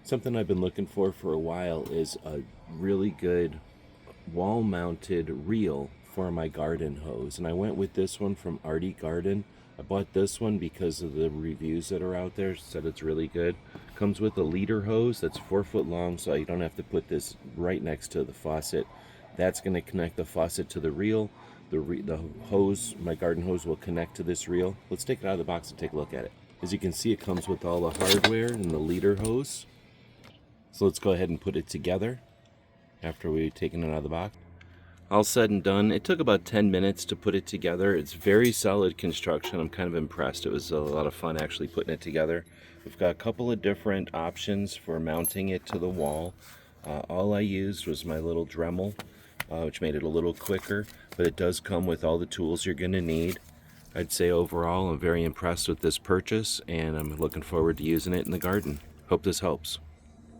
Something I've been looking for a while is a really good wall-mounted reel for my garden hose, and I went with this one from Artigarden. I bought this one because of the reviews that are out there. Said it's really good. Comes with a leader hose that's 4 foot long, so you don't have to put this right next to the faucet. That's going to connect the faucet to the reel. The hose, my garden hose, will connect to this reel. Let's take it out of the box and take a look at it. As you can see, it comes with all the hardware and the leader hose. So let's go ahead and put it together after we've taken it out of the box. All said and done, it took about 10 minutes to put it together. It's very solid construction. I'm kind of impressed. It was a lot of fun actually putting it together. We've got a couple of different options for mounting it to the wall. All I used was my little Dremel, which made it a little quicker, but it does come with all the tools you're going to need. I'd say overall I'm very impressed with this purchase, and I'm looking forward to using it in the garden. Hope this helps.